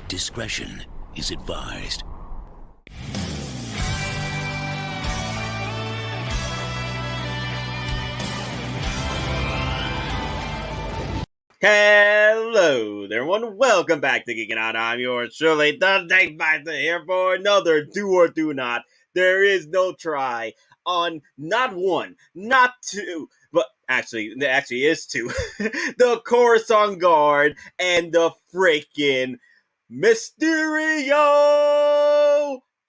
Discretion is advised. Hello there, everyone. Welcome back to Geeking Out. I'm yours truly, the Ig-mypigmeup, here for another Do or Do Not. There is no try on not one, not two, but actually is two. The Coruscant Guard and the freaking Mysterio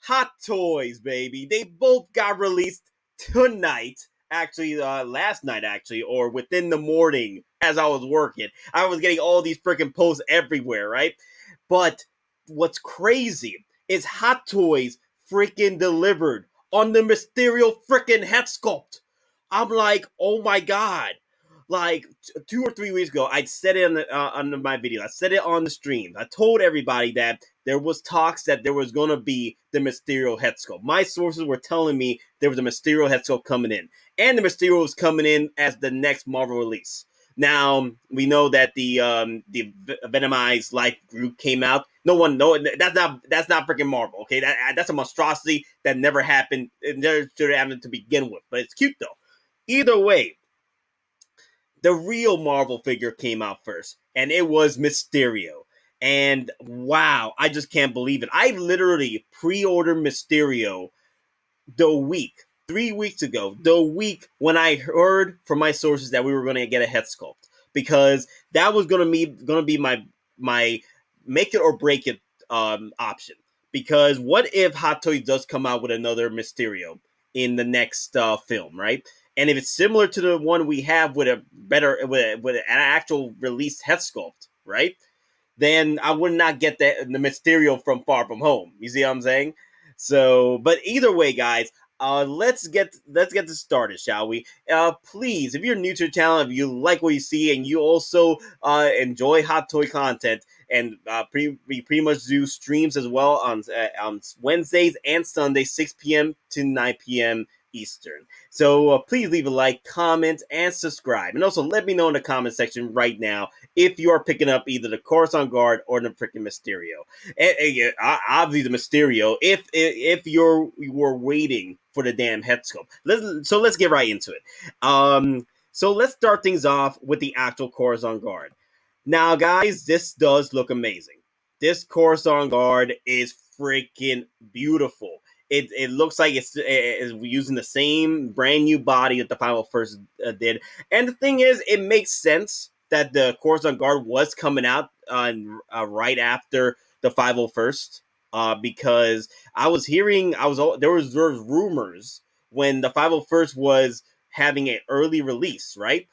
Hottoys, baby. They both got released tonight. Actually, last night, or within the morning as I was working. I was getting all these freaking posts everywhere, right? But what's crazy is Hottoys freaking delivered on the Mysterio freaking head sculpt. I'm like, oh my god. Like 2 or 3 weeks ago, I said it on my video. I said it on the stream. I told everybody that there was talks that there was going to be the Mysterio head sculpt. My sources were telling me there was a Mysterio head sculpt coming in. And the Mysterio was coming in as the next Marvel release. Now, we know that the Venomized Life group came out. That's not freaking Marvel, okay? That's a monstrosity that never happened. It never should have happened to begin with. But it's cute, though. Either way, the real Marvel figure came out first, and it was Mysterio. And wow, I just can't believe it. I literally pre-ordered Mysterio the week, 3 weeks ago, the week when I heard from my sources that we were going to get a head sculpt, because that was going to be my make it or break it option. Because what if Hot Toys does come out with another Mysterio in the next film, right? And if it's similar to the one we have with an actual released head sculpt, right? Then I would not get the Mysterio from Far From Home. You see what I'm saying? So, but either way, guys, let's get this started, shall we? Please, if you're new to the channel, if you like what you see, and you also enjoy Hot Toy content, and we pretty much do streams as well on Wednesdays and Sundays, 6 p.m. to 9 p.m. Eastern. So please leave a like, comment, and subscribe. And also let me know in the comment section right now if you are picking up either the Coruscant Guard or the freaking Mysterio. And obviously the Mysterio, if you were waiting for the damn head sculpt. Let's get right into it. So let's start things off with the actual Coruscant Guard. Now, guys, this does look amazing. This Coruscant Guard is freaking beautiful. It looks like it's using the same brand new body that the 501st did. And the thing is, it makes sense that the Coruscant Guard was coming out right after the 501st. Because I was hearing, there was rumors when the 501st was having an early release, right?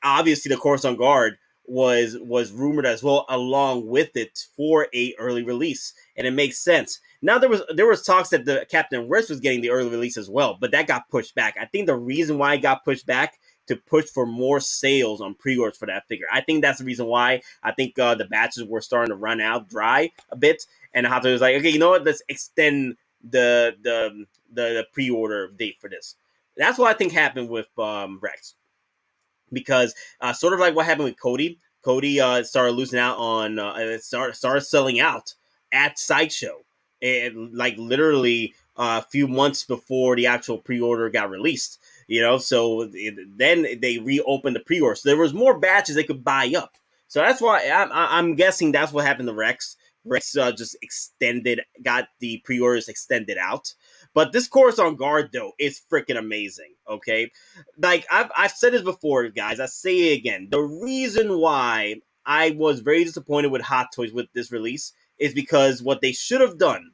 Obviously, the Coruscant Guard was rumored as well along with it for a early release, and it makes sense. Now there was talks that the Captain Risk was getting the early release as well, but that got pushed back. I think the reason why it got pushed back to push for more sales on pre-orders for that figure. I think that's the reason why. I think the batches were starting to run out dry a bit, and Hot Toys was like, okay, you know what? Let's extend the pre-order date for this. That's what I think happened with Rex. Because sort of like what happened with Cody. Cody started losing out on started selling out at Sideshow, and like literally a few months before the actual pre-order got released. You know, so then they reopened the pre-order, so there was more batches they could buy up. So that's why I'm guessing that's what happened to Rex. Rex just got the pre-orders extended out. But this Coruscant Guard, though, is freaking amazing, okay? Like, I've said this before, guys. I say it again. The reason why I was very disappointed with Hot Toys with this release is because what they should have done,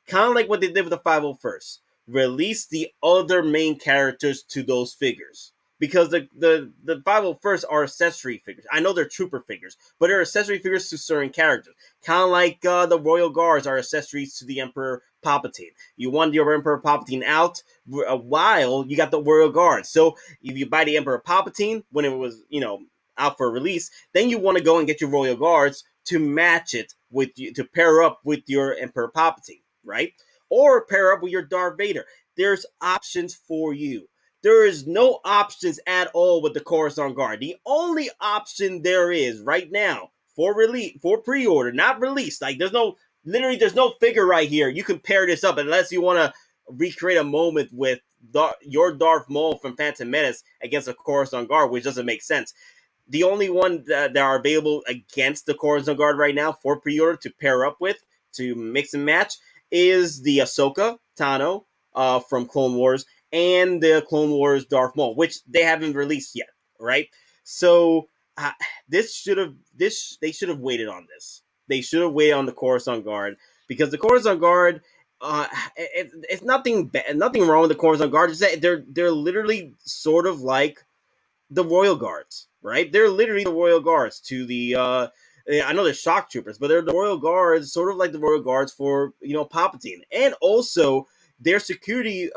kind of like what they did with the 501st, release the other main characters to those figures. Because the 501st are accessory figures. I know they're trooper figures, but they're accessory figures to certain characters. Kind of like the Royal Guards are accessories to the Emperor Palpatine. You want your Emperor Palpatine out while you got the Royal Guards. So if you buy the Emperor Palpatine when it was, out for release, then you want to go and get your Royal Guards to match it with you, to pair up with your Emperor Palpatine, right? Or pair up with your Darth Vader. There's options for you. There is no options at all with the Coruscant Guard. The only option there is right now for pre-order, not released. Like there's no figure right here. You can pair this up unless you want to recreate a moment with your Darth Maul from Phantom Menace against a Coruscant Guard, which doesn't make sense. The only one that are available against the Coruscant Guard right now for pre-order to pair up with, to mix and match, is the Ahsoka Tano from Clone Wars and the Clone Wars Darth Maul, which they haven't released yet, right? So they should have waited on this. They should have waited on the Coruscant Guard, because the Coruscant Guard, it's nothing wrong with the Coruscant Guard. It's that they're literally sort of like the Royal Guards, right? They're literally the Royal Guards to the I know they're shock troopers, but they're the Royal Guards, sort of like the Royal Guards for, Palpatine. And also their security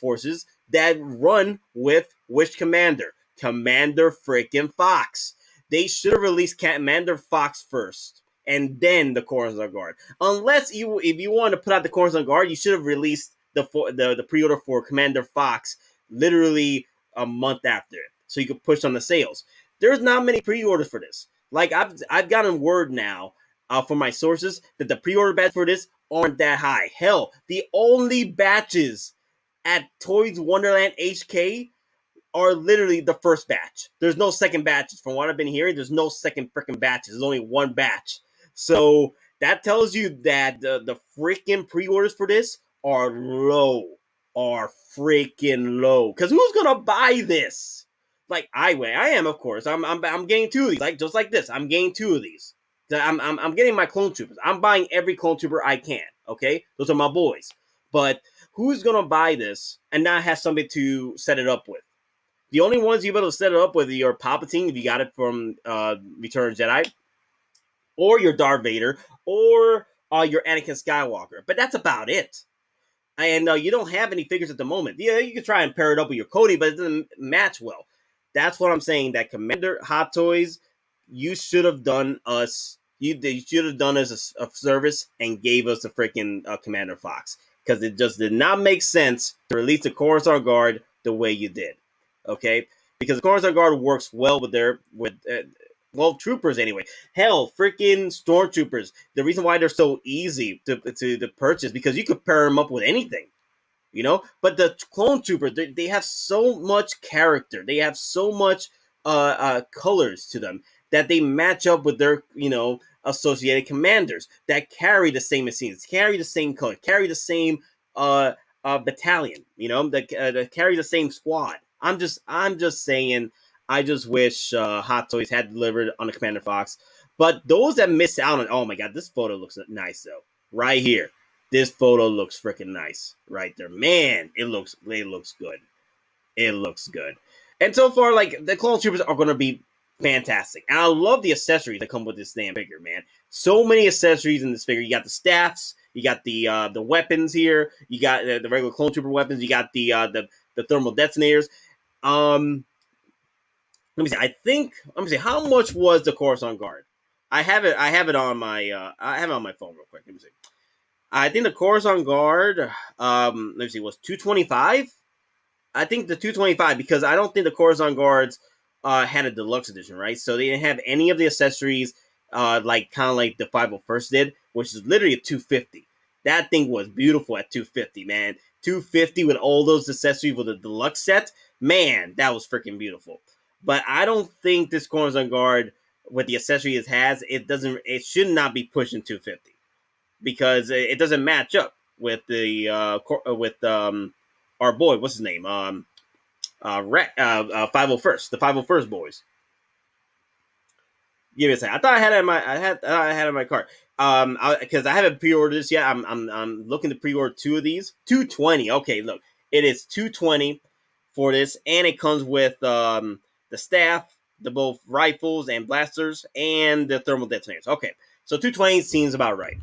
forces that run with which commander? Commander freaking Fox. They should have released Commander Fox first, and then the Coruscant Guard. Unless if you want to put out the Coruscant Guard, you should have released the pre-order for Commander Fox literally a month after it, so you could push on the sales. There's not many pre-orders for this. Like I've gotten word now from my sources that the pre-order batch for this aren't that high. Hell, the only batches at Toys Wonderland HK are literally the first batch. There's no second batches. From what I've been hearing, there's no second freaking batches. There's only one batch. So that tells you that the freaking pre-orders for this are low. Are freaking low. Because who's gonna buy this? Like I am, of course. I'm getting two of these. Like just like this, I'm getting two of these. I'm getting my clone troopers. I'm buying every clone trooper I can. Okay, those are my boys. But who's gonna buy this and not have somebody to set it up with? The only ones you're able to set it up with are your Palpatine, if you got it from Return of the Jedi, or your Darth Vader, or your Anakin Skywalker. But that's about it. And you don't have any figures at the moment. Yeah, you can try and pair it up with your Cody, but it doesn't match well. That's what I'm saying. That Commander Hottoys, you should have done us. You should have done us a service and gave us the freaking Commander Fox, because it just did not make sense to release the Coruscant Guard the way you did. Okay, because the Coruscant Guard works well with troopers anyway. Hell, freaking stormtroopers. The reason why they're so easy to purchase, because you could pair them up with anything. But the clone troopers, they have so much character. They have so much colors to them that they match up with their, associated commanders that carry the same scenes, carry the same color, carry the same battalion, that carry the same squad. I'm just saying, I just wish Hot Toys had delivered on the Commander Fox. But those that missed out on, oh my god, this photo looks nice though. Right here. This photo looks freaking nice right there. Man, it looks good. It looks good. And so far, like, the clone troopers are going to be fantastic. And I love the accessories that come with this damn figure, man. So many accessories in this figure. You got the staffs. You got the weapons here. You got the regular clone trooper weapons. You got the thermal detonators. Let me see. Let me see. How much was the Coruscant Guard? I have it on my phone real quick. Let me see. I think the Coruscant Guard, let me see, was $225. I think the $225, because I don't think the Coruscant Guards had a deluxe edition, right? So they didn't have any of the accessories, like kind of like the 501st did, which is literally a $250. That thing was beautiful at $250, man. $250 with all those accessories with a deluxe set, man, that was freaking beautiful. But I don't think this Coruscant Guard, with the accessory it has, it should not be pushing $250. Because it doesn't match up with the our boy, what's his name? 501st, the 501st boys. Give me a second. I thought I had it in my cart. Because I haven't pre-ordered this yet. I'm looking to pre-order two of these. $220. Okay, look, it is $220 for this, and it comes with the staff, the both rifles and blasters, and the thermal detonators. Okay, so $220 seems about right.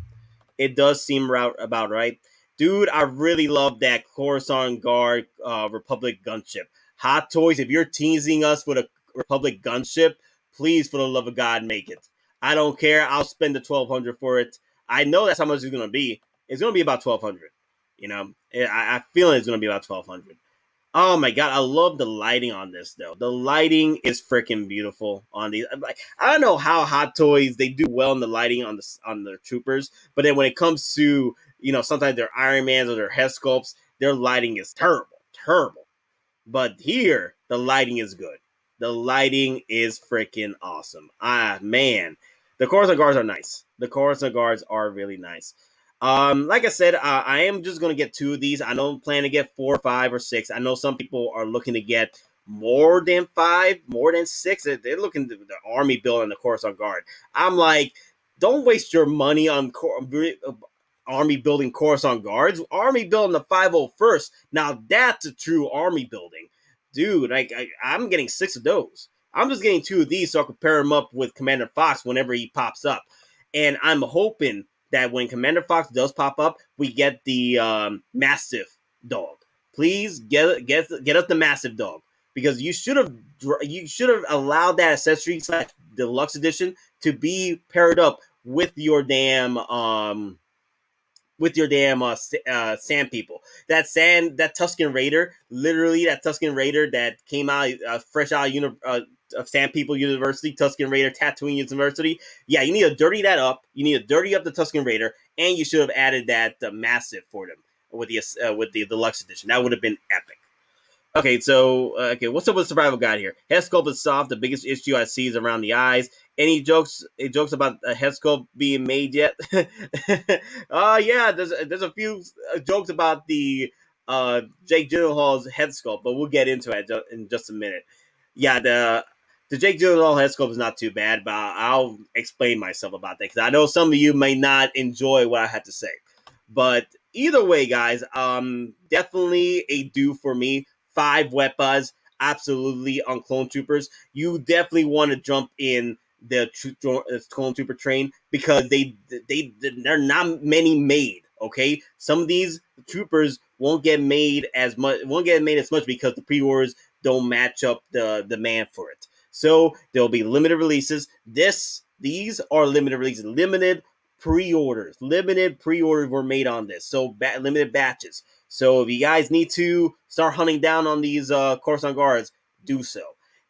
It does seem about right. Dude, I really love that Coruscant Guard Republic gunship. Hot Toys, if you're teasing us with a Republic gunship, please, for the love of God, make it. I don't care. I'll spend the $1,200 for it. I know that's how much it's going to be. It's going to be about $1,200. I feel it's going to be about $1,200. Oh my god, I love the lighting on this though. The lighting is freaking beautiful on these. Like, I don't know how Hot Toys they do well in the lighting on the troopers, but then when it comes to sometimes their Iron Mans or their head sculpts, their lighting is terrible, terrible. But here, the lighting is good. The lighting is freaking awesome. Ah, man. The Coruscant guards are nice. The Coruscant guards are really nice. Like I said, I am just going to get 2 of these. I don't plan to get 4, 5, or 6. I know some people are looking to get more than 5, more than 6. They're looking to the army build and the Coruscant guard. I'm like, don't waste your money on army building Coruscant guards. Army building the 501st. Now that's a true army building. Dude, I'm getting 6 of those. I'm just getting 2 of these so I can pair him up with Commander Fox whenever he pops up. And I'm hoping that when Commander Fox does pop up, we get the Mastiff dog. Please get us the Mastiff dog. Because you should have allowed that accessory / deluxe edition to be paired up with your damn sand people. That Tusken Raider, literally that Tusken Raider that came out fresh out of Sand People University, Tusken Raider Tatooine University. Yeah, you need to dirty that up. You need to dirty up the Tusken Raider, and you should have added that Massive for them with the deluxe edition. That would have been epic. Okay, so what's up with Survival Guide here? Head sculpt is soft. The biggest issue I see is around the eyes. Any jokes about a head sculpt being made yet? Yeah, there's a few jokes about the Jake Gyllenhaal's head sculpt, but we'll get into it in just a minute. Yeah, the Jake Gyllenhaal head sculpt is not too bad, but I'll explain myself about that because I know some of you may not enjoy what I had to say. But either way, guys, definitely a do for me. 5 weapons, absolutely on Clone Troopers. You definitely want to jump in the Clone Trooper train because they're not many made. Okay, some of these troopers won't get made as much because the pre-orders don't match up the demand for it. So there'll be limited releases. These are limited releases, limited pre-orders were made on this. So limited batches. So if you guys need to start hunting down on these Coruscant guards, do so.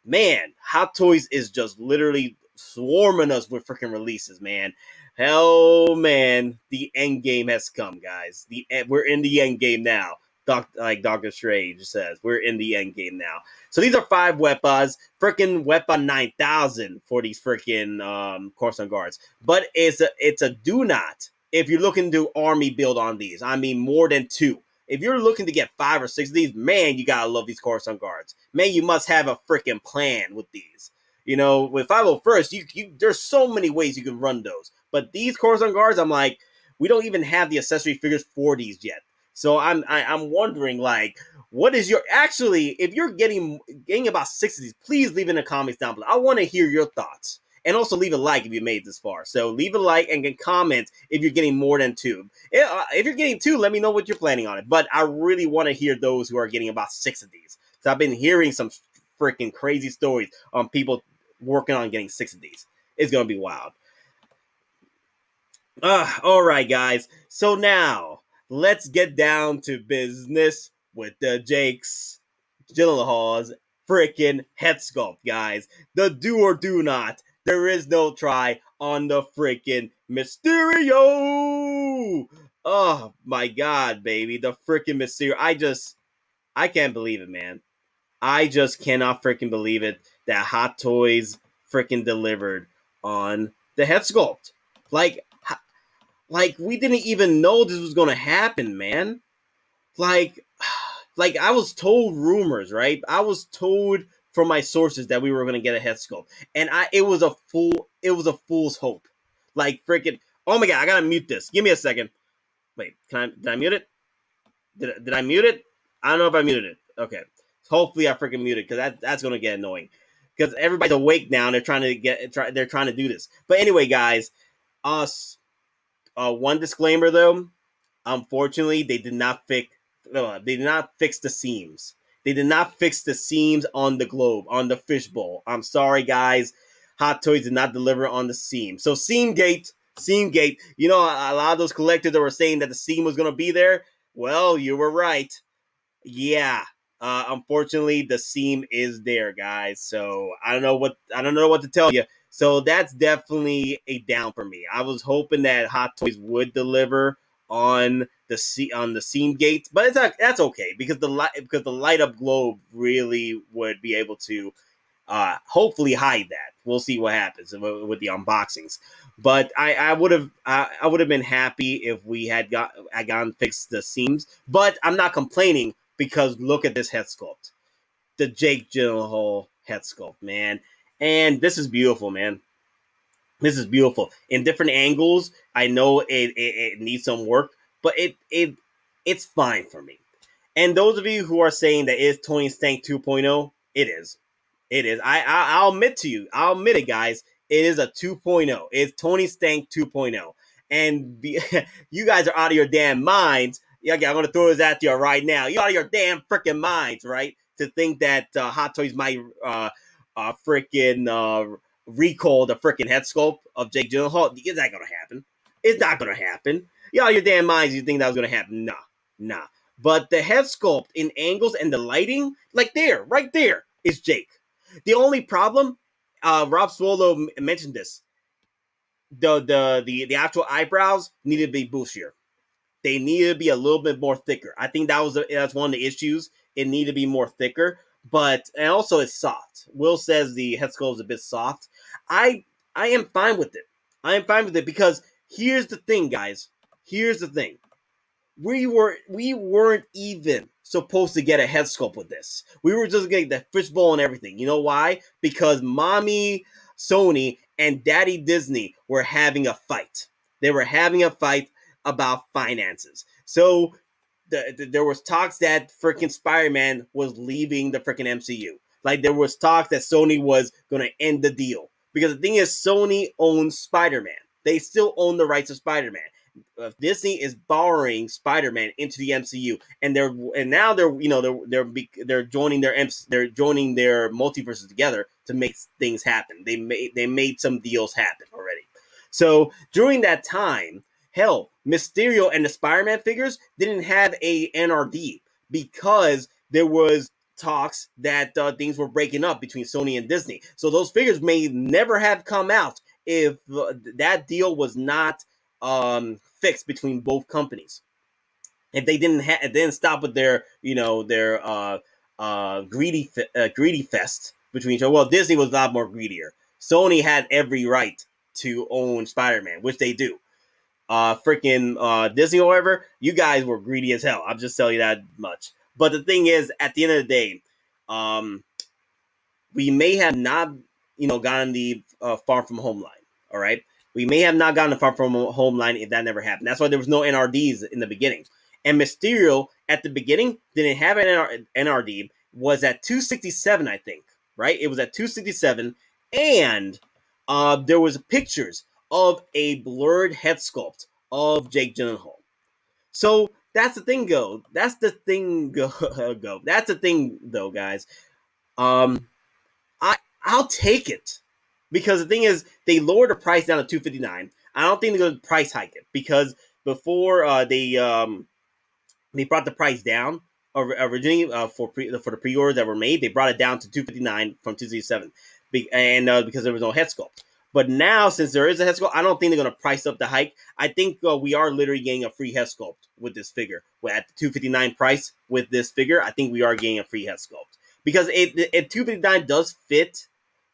Man, Hot Toys is just literally swarming us with freaking releases, man. Hell, man, the end game has come, guys. We're in the end game now. Like Doctor Strange says, we're in the end game now. So these are 5 weapons, freaking weapon 9,000 for these freaking Coruscant guards. But it's a do not if you're looking to army build on these. I mean, more than 2. If you're looking to get 5 or 6 of these, man, you gotta love these Coruscant guards. Man, you must have a freaking plan with these. With 501st, there's so many ways you can run those. But these Coruscant guards, I'm like, we don't even have the accessory figures for these yet. So I'm wondering, like, what is your if you're getting about 6 of these, please leave in the comments down below. I want to hear your thoughts. And also leave a like if you made this far. So leave a like and can comment if you're getting more than 2. If you're getting 2, let me know what you're planning on it. But I really want to hear those who are getting about 6 of these. So I've been hearing some freaking crazy stories on people working on getting 6 of these. It's going to be wild. All right, guys. So now let's get down to business with the Jake's Gyllenhaal's freaking head sculpt, guys. The do or do not. There is no try on the freaking Mysterio. Oh my god, baby. The freaking Mysterio. I can't believe it, man. I just cannot freaking believe it that Hot Toys freaking delivered on the head sculpt. Like we didn't even know this was going to happen, man. Like I was told rumors, right? I was told from my sources that we were going to get a head sculpt, and it was a fool's hope. Like freaking, oh my god, I gotta mute this. Give me a second. Wait, did I mute it? Did I mute it? I don't know if I muted it. Okay, hopefully I freaking muted because that's going to get annoying because everybody's awake now and they're trying to do this. But anyway, guys, one disclaimer though, unfortunately they did not fix the seams. They did not fix the seams on the globe, on the fishbowl. I'm sorry, guys. Hot Toys did not deliver on the seam. So Seamgate. You know, a lot of those collectors that were saying that the seam was going to be there. Well, you were right. Yeah. Unfortunately, the seam is there, guys. So I don't know what to tell you. So that's definitely a down for me. I was hoping that Hot Toys would deliver on the seam gates, but that's okay because the light up globe really would be able to hopefully hide that. We'll see what happens with the unboxings. But I would have been happy if we had gotten fixed the seams. But I'm not complaining because look at this head sculpt, the Jake Gyllenhaal head sculpt, man. And this is beautiful, man. This is beautiful in different angles. I know it needs some work, but it's fine for me. And those of you who are saying that it's Tony Stank 2.0, it is. It is. I'll admit to you. I'll admit it, guys. It is a 2.0. It's Tony Stank 2.0. And you guys are out of your damn minds. Yeah, okay, I'm going to throw this at you right now. You're out of your damn freaking minds, right? To think that Hot Toys might freaking recall the freaking head sculpt of Jake Gyllenhaal. It's not going to happen. It's not going to happen. You're out of your damn minds. You think that was going to happen. Nah. But the head sculpt in angles and the lighting, like there, right there, is Jake. The only problem, Rob Swallow mentioned this. The actual eyebrows needed to be bushier. They needed to be a little bit more thicker. I think that's one of the issues. It needed to be more thicker, and also it's soft. Will says the head sculpt is a bit soft. I am fine with it. I am fine with it because here's the thing, guys. Here's the thing. We weren't even supposed to get a head sculpt with this. We were just getting the fishbowl and everything. You know why? Because mommy Sony and daddy Disney were having a fight. They were having a fight about finances. So there was talks that freaking Spider-Man was leaving the freaking MCU. Like there was talks that Sony was going to end the deal. Because the thing is, Sony owns Spider-Man. They still own the rights of Spider-Man. Disney is borrowing Spider-Man into the MCU, and now they're joining their multiverses together to make things happen. They made some deals happen already. So during that time, hell, Mysterio and the Spider-Man figures didn't have a NRD because there was talks that things were breaking up between Sony and Disney. So those figures may never have come out if that deal was not fixed between both companies. If they didn't stop with their greedy fest between each other. Well, Disney was a lot more greedier. Sony had every right to own Spider-Man, which they do. Disney, however, you guys were greedy as hell. I'm just telling you that much. But the thing is, at the end of the day, we may have not, gotten the Far From Home line. All right. We may have not gotten the Far From Home line if that never happened. That's why there was no NRDs in the beginning. And Mysterio at the beginning didn't have an NRD. Was at 267, I think. Right? It was at 267, and there was pictures of a blurred head sculpt of Jake Gyllenhaal. So that's the thing, That's the thing, That's the thing, though, guys. I'll take it. Because the thing is, they lowered the price down to $259. I don't think they're going to price hike it because before they brought the price down originally for the pre-orders that were made, they brought it down to $259 from $267, and because there was no head sculpt. But now, since there is a head sculpt, I don't think they're going to price up the hike. I think we are literally getting a free head sculpt with this figure. At the $259 price with this figure, I think we are getting a free head sculpt because it $259 does fit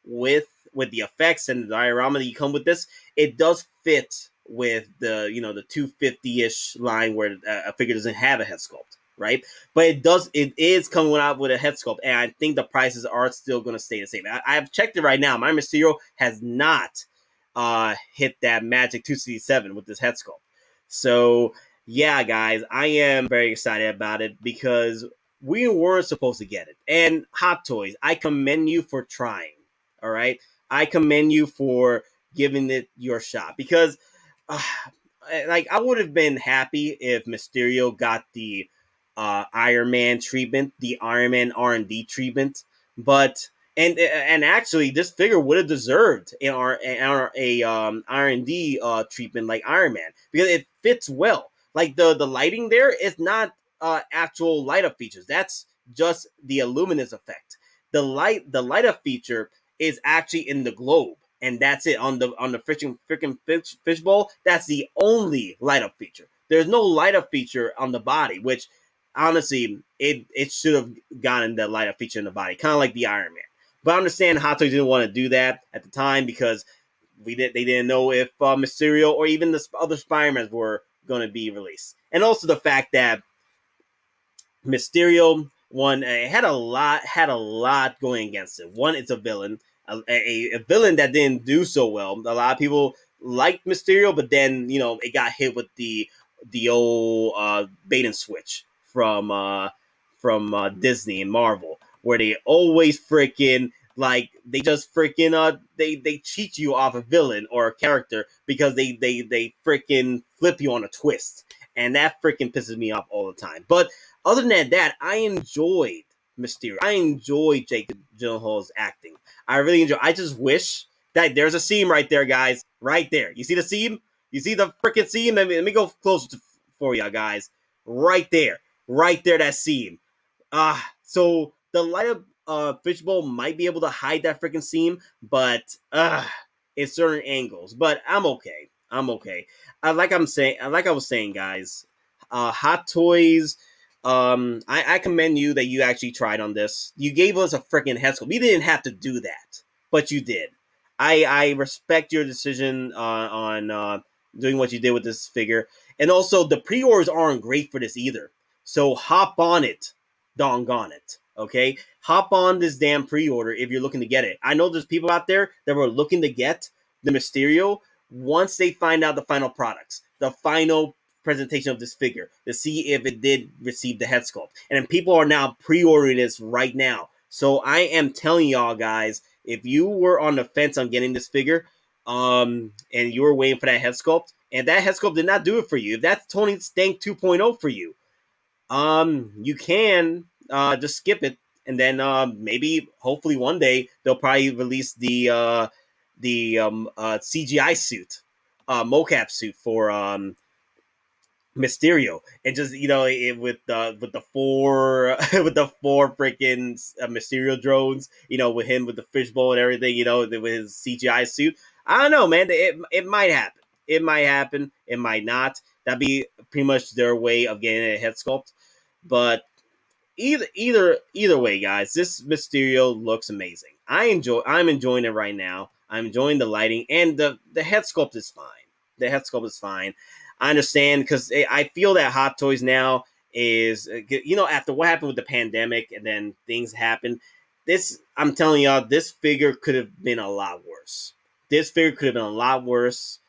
with the effects and the diorama that you come with this. It does fit with the the 250-ish line where a figure doesn't have a head sculpt, right? But it is coming out with a head sculpt, and I think the prices are still going to stay the same. I've checked it right now. My Mysterio has not hit that magic 267 with this head sculpt. So yeah, guys, I am very excited about it because we weren't supposed to get it. And Hot Toys, I commend you for trying. All right, I commend you for giving it your shot because, I would have been happy if Mysterio got the Iron Man treatment, the Iron Man R&D treatment, but and actually this figure would have deserved an R&D treatment like Iron Man because it fits well. Like the lighting there is not actual light up features. That's just the luminous effect. The light up feature is actually in the globe, and that's it on the freaking fishbowl. That's the only light up feature. There's no light up feature on the body, which honestly it should have gotten the light up feature in the body, kind of like the Iron Man. But I understand Hot Toys didn't want to do that at the time because they didn't know if Mysterio or even the other Spider-Mans were going to be released, and also the fact that Mysterio one had a lot going against it. One, it's a villain, a villain that didn't do so well. A lot of people liked Mysterio, but then it got hit with the old bait and switch from Disney and Marvel, where they always freaking like they just freaking they cheat you off a villain or a character because they freaking flip you on a twist, and that freaking pisses me off all the time. But other than that, I enjoyed Mysterio. I enjoyed Jake Gyllenhaal's acting. I really enjoy. I just wish that there's a seam right there, guys. Right there. You see the seam? You see the freaking seam? Let me go closer for you guys. Right there. Right there, that seam. So the light up fishbowl might be able to hide that freaking seam, but in certain angles. But I'm okay. I'm okay. Like I was saying, guys, Hot Toys. I commend you that you actually tried on this. You gave us a freaking head sculpt. You didn't have to do that, but you did. I respect your decision on doing what you did with this figure. And also, the pre-orders aren't great for this either. So hop on it, doggone it. Okay? Hop on this damn pre-order if you're looking to get it. I know there's people out there that were looking to get the Mysterio once they find out the final products, the final presentation of this figure, to see if it did receive the head sculpt. And people are now pre-ordering this right now. So I am telling y'all guys, if you were on the fence on getting this figure, and you were waiting for that head sculpt, and that head sculpt did not do it for you, if that's Tony Stank 2.0 for you, you can just skip it, and then maybe, hopefully one day, they'll probably release the CGI suit, mocap suit for Mysterio, and just with the four with the four freaking Mysterio drones, with him with the fishbowl and everything, with his CGI suit. I don't know, man. It might happen. It might happen. It might not. That'd be pretty much their way of getting a head sculpt. But either way, guys, this Mysterio looks amazing. I'm enjoying it right now. I'm enjoying the lighting, and the head sculpt is fine. The head sculpt is fine. I understand, because I feel that Hot Toys now is, after what happened with the pandemic and then things happened, I'm telling y'all, this figure could have been a lot worse. This figure could have been a lot worse,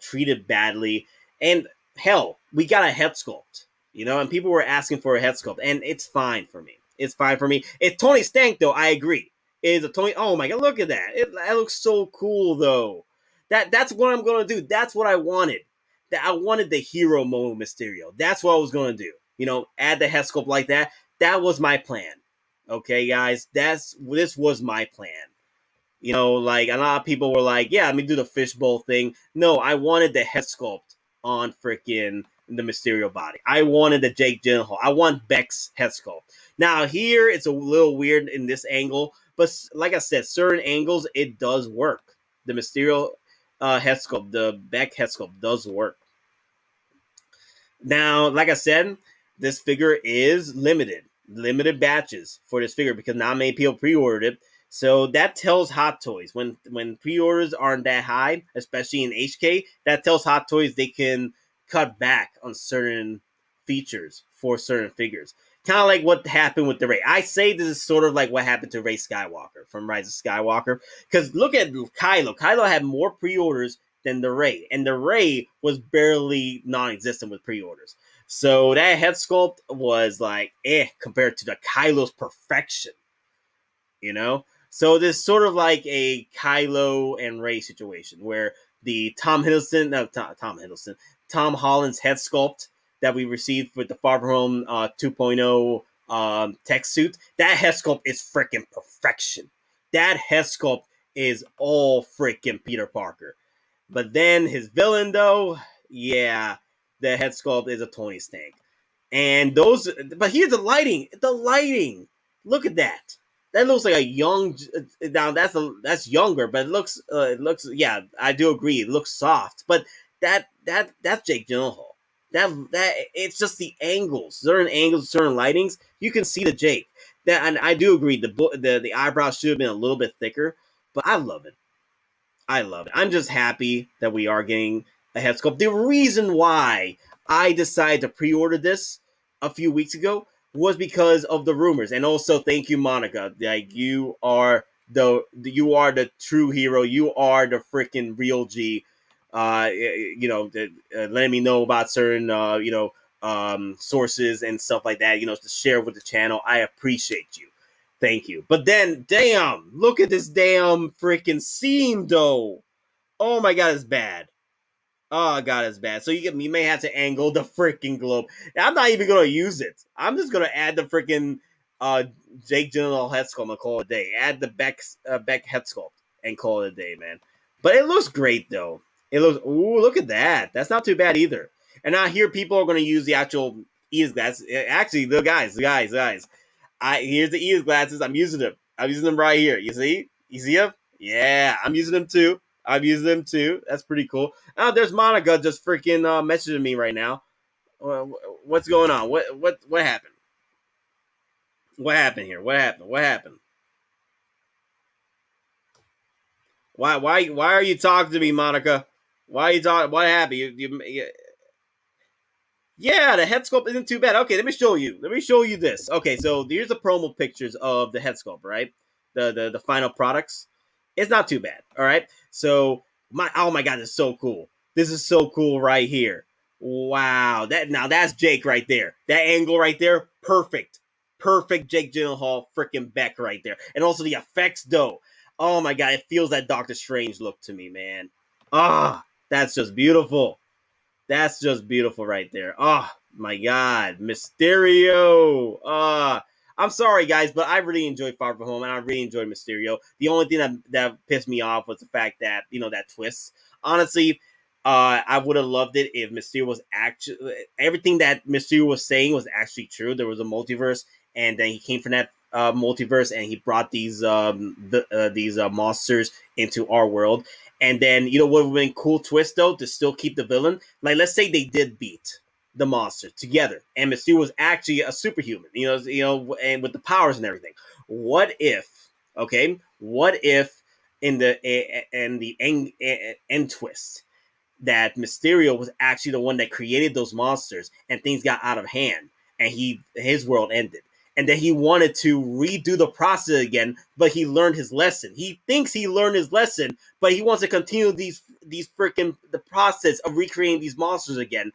treated badly, and hell, we got a head sculpt, and people were asking for a head sculpt, and it's fine for me. It's fine for me. It's Tony Stank, though, I agree. It is a Tony, oh my god, look at that. That looks so cool, though. That's what I'm going to do. That's what I wanted. That I wanted the hero mode Mysterio. That's what I was going to do. Add the head sculpt like that. That was my plan. Okay, guys? This was my plan. Like, a lot of people were like, yeah, let me do the fishbowl thing. No, I wanted the head sculpt on freaking the Mysterio body. I wanted the Jake Gyllenhaal. I want Beck's head sculpt. Now, here, it's a little weird in this angle, but like I said, certain angles, it does work. The Mysterio head sculpt, the Beck head sculpt does work. Now, like I said, this figure is limited batches for this figure because not many people pre-ordered it. So that tells Hot Toys when pre-orders aren't that high, especially in HK, that tells Hot Toys they can cut back on certain features for certain figures. Kind of like what happened with the Rey. I say this is sort of like what happened to Rey Skywalker from Rise of Skywalker. Because look at Kylo. Kylo had more pre-orders than the Rey. And the Rey was barely non-existent with pre-orders. So that head sculpt was like, compared to the Kylo's perfection. So this sort of like a Kylo and Rey situation where the Tom Holland's head sculpt that we received with the Far From Home 2.0 tech suit, that head sculpt is freaking perfection. That head sculpt is all freaking Peter Parker. But then his villain, though, yeah, the head sculpt is a Tony Stank. And those, but here's the lighting. The lighting. Look at that. That looks like a young. Now that's younger, but it looks. Yeah, I do agree. It looks soft, but that's Jake Gyllenhaal. That it's just the angles, certain lightings. You can see the Jake. That, and I do agree. The eyebrows should have been a little bit thicker, but I love it. I love it. I'm just happy that we are getting a head sculpt. The reason why I decided to pre-order this a few weeks ago was because of the rumors, and also thank you, Monica. Like you are the true hero. You are the freaking real G. Letting me know about certain sources and stuff like that. To share with the channel. I appreciate you. Thank you. But then, damn, look at this damn freaking seam, though. Oh my god, it's bad. Oh god, it's bad. So you may have to angle the freaking globe. I'm not even gonna use it. I'm just gonna add the freaking uh Jake Gyllenhaal head sculpt and call it a day. Add the Beck head sculpt and call it a day, man. But it looks great though. It looks. Ooh, look at that. That's not too bad either. And I hear people are gonna use the actual ease glass. Actually, the guys. Here's the ease glasses. I'm using them. I'm using them right here. You see? You see them? Yeah, I'm using them too. That's pretty cool. Oh, there's Monica just freaking messaging me right now. What's going on? What happened? What happened here? What happened? What happened? Why are you talking to me, Monica? Why are you talking? What happened? Yeah, the head sculpt isn't too bad. Okay, let me show you. Let me show you this. Okay, so here's the promo pictures of the head sculpt, right? The final products. It's not too bad. All right. So oh my god, it's so cool. This is so cool right here. Wow. That's Jake right there. That angle right there, perfect. Perfect Jake Gyllenhaal freaking Beck right there. And also the effects though. Oh my god, it feels that Doctor Strange look to me, man. That's just beautiful. That's just beautiful right there. Oh my god, Mysterio. I'm sorry guys, but I really enjoyed Far From Home and I really enjoyed Mysterio. The only thing that pissed me off was the fact that that twist. Honestly, I would have loved it if Mysterio was actually everything that Mysterio was saying was actually true. There was a multiverse, and then he came from that multiverse, and he brought these monsters into our world. And then what would have been a cool twist though to still keep the villain. Like let's say they did beat the monster together, and Mysterio was actually a superhuman. And with the powers and everything. What if? Okay, what if in the end twist that Mysterio was actually the one that created those monsters, and things got out of hand, and his world ended. And then he wanted to redo the process again, but he learned his lesson. He thinks he learned his lesson, but he wants to continue the process of recreating these monsters again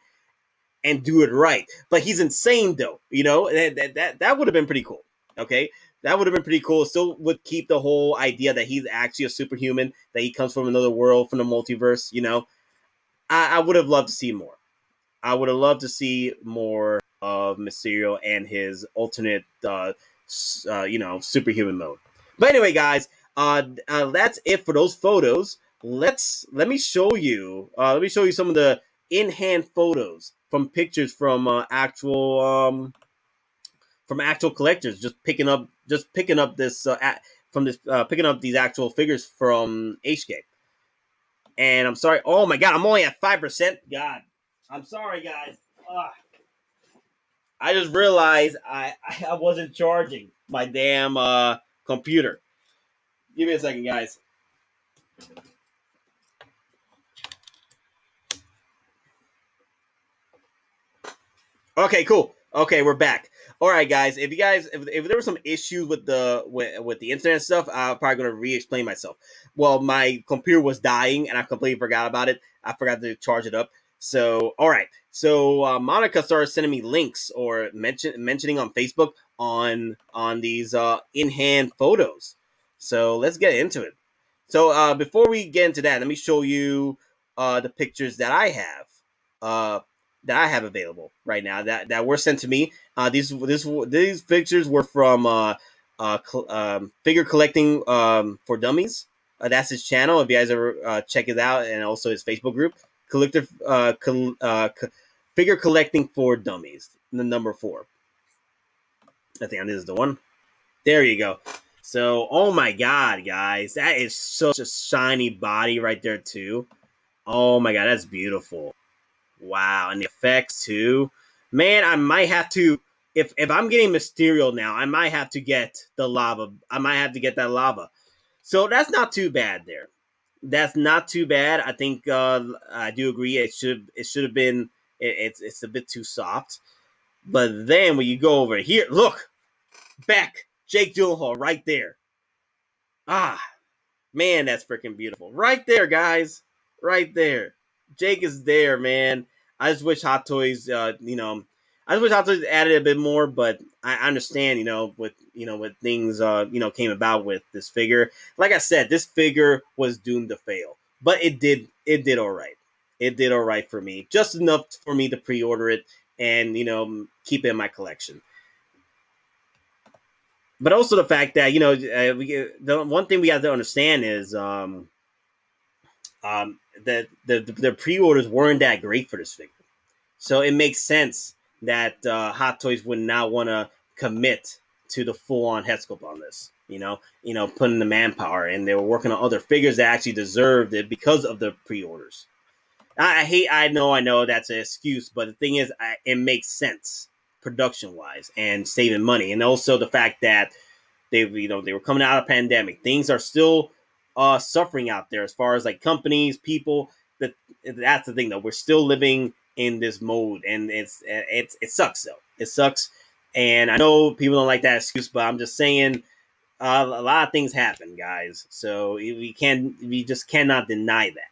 and do it right. But he's insane though, that would have been pretty cool. Okay, that would have been pretty cool. Still would keep the whole idea that he's actually a superhuman, that he comes from another world, from the multiverse. I would have loved to see more. I would have loved to see more of Mysterio and his alternate, superhuman mode. But anyway, guys, that's it for those photos. Let me show you. Let me show you some of the in-hand photos from pictures from actual collectors. Just picking up this picking up these actual figures from HK. And I'm sorry. Oh my god, I'm only at 5%. God, I'm sorry, guys. I just realized I wasn't charging my damn computer. Give me a second, guys. Okay, cool. Okay, we're back. All right, guys. If there were some issues with the internet stuff, I'm probably gonna re-explain myself. Well, my computer was dying, and I completely forgot about it. I forgot to charge it up. So, all right. So Monica started sending me links or mentioning on Facebook on these in-hand photos. So let's get into it. So before we get into that, let me show you the pictures that I have. Available right now that were sent to me. These pictures were from Figure Collecting for Dummies. That's his channel. If you guys ever check it out, and also his Facebook group, Figure Collecting for Dummies. the number 4. I think this is the one. There you go. So, oh my god, guys, that is such a shiny body right there too. Oh my god, that's beautiful. Wow, and the effects too. Man, I might have to if I'm getting Mysterio now, I might have to get the lava. I might have to get that lava. So that's not too bad there. That's not too bad. I think I do agree. It should have been. It's a bit too soft. But then when you go over here, look back, Jake Gyllenhaal right there. Ah, man, that's freaking beautiful. Right there, guys. Right there. Jake is there, man. I just wish Hot Toys, I just wish Hot Toys added a bit more, but I understand, with things, came about with this figure. Like I said, this figure was doomed to fail, but it did all right. It did all right for me, just enough for me to pre-order it and keep it in my collection. But also the fact that the one thing we have to understand is that the pre-orders weren't that great for this figure, so it makes sense that Hot Toys would not want to commit to the full-on head sculpt on this. Putting the manpower, and they were working on other figures that actually deserved it because of the pre-orders. I know that's an excuse, but the thing is, it makes sense production-wise and saving money, and also the fact that they were coming out of pandemic. Things are still suffering out there as far as like companies, people. That's the thing though. We're still living in this mode, and it sucks though. It sucks, and I know people don't like that excuse, but I'm just saying a lot of things happen, guys. So we just cannot deny that.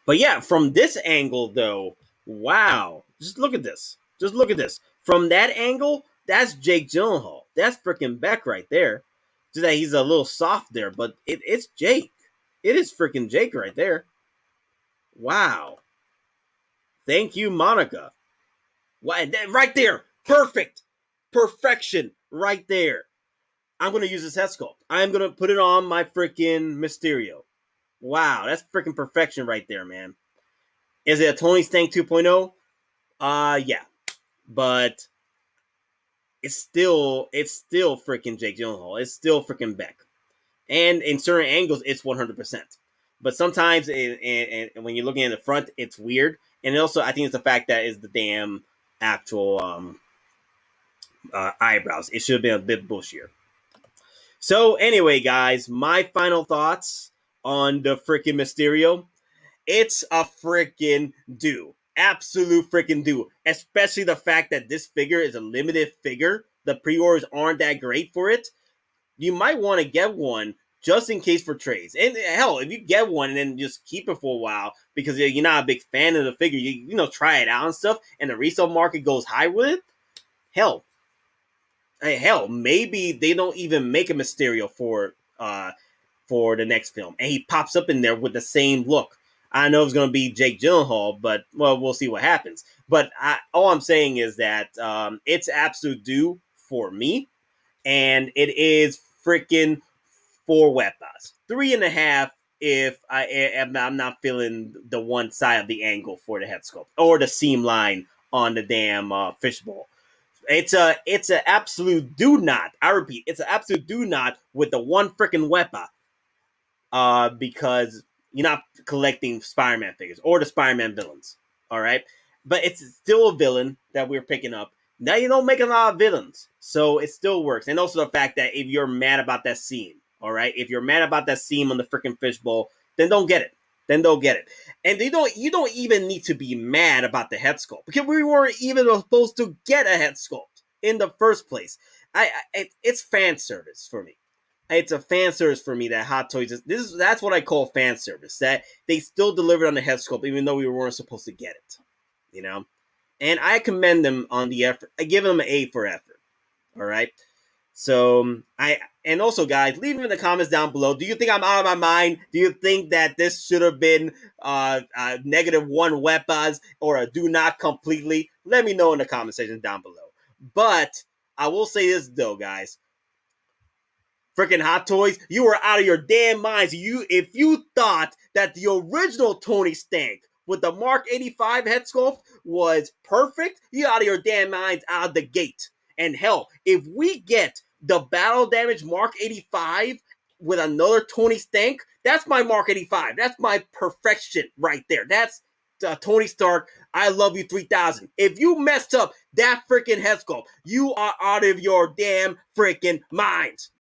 But yeah, from this angle though, wow, just look at this. Just look at this. From that angle, that's Jake Gyllenhaal. That's freaking Beck right there. Just that he's a little soft there, but it's Jake. It is freaking Jake right there. Wow. Thank you, Monica. Why, right there. Perfect. Perfection right there. I'm going to use this head sculpt. I'm going to put it on my freaking Mysterio. Wow, that's freaking perfection right there, man. Is it a Tony Stank 2.0? Yeah. But it's still freaking Jake Gyllenhaal. It's still freaking Beck. And in certain angles, it's 100%. But sometimes, and when you're looking at the front, it's weird. And also, I think it's the fact that it's the damn actual eyebrows. It should have been a bit bushier. So anyway, guys, my final thoughts on the freaking Mysterio. It's a freaking do. Absolute freaking do. Especially the fact that this figure is a limited figure. The pre-orders aren't that great for it. You might want to get one just in case for trades. And hell, if you get one and then just keep it for a while because you're not a big fan of the figure, you try it out and stuff, and the resale market goes high with it, hell, maybe they don't even make a Mysterio for the next film, and he pops up in there with the same look. I know it's going to be Jake Gyllenhaal, but, well, we'll see what happens. But all I'm saying is that it's absolute due for me, and it is freaking 4 weapons. 3.5 if I'm not feeling the one side of the angle for the head sculpt or the seam line on the damn fishbowl. It's an absolute do not. I repeat, it's an absolute do not with the one freaking weapon. Because you're not collecting Spider-Man figures or the Spider-Man villains. All right, but it's still a villain that we're picking up. Now you don't make a lot of villains, so it still works. And also the fact that if you're mad about that seam, all right, if you're mad about that seam on the freaking fishbowl, then don't get it. Then don't get it. And you don't even need to be mad about the head sculpt because we weren't even supposed to get a head sculpt in the first place. It's fan service for me. It's a fan service for me that Hot Toys that's what I call fan service. That they still delivered on the head sculpt even though we weren't supposed to get it. And I commend them on the effort. I give them an A for effort. All right. So and also, guys, leave them in the comments down below. Do you think I'm out of my mind? Do you think that this should have been -1 weapons or a do not completely? Let me know in the comment section down below. But I will say this though, guys. Freaking Hot Toys, you were out of your damn minds. If you thought that the original Tony Stank with the Mark 85 head sculpt was perfect. You out of your damn minds out of the gate. And hell, if we get the battle damage Mark 85 with another Tony Stank, that's my Mark 85. That's my perfection right there. That's Tony Stark, I love you 3000. If you messed up that freaking head sculpt, you are out of your damn freaking minds.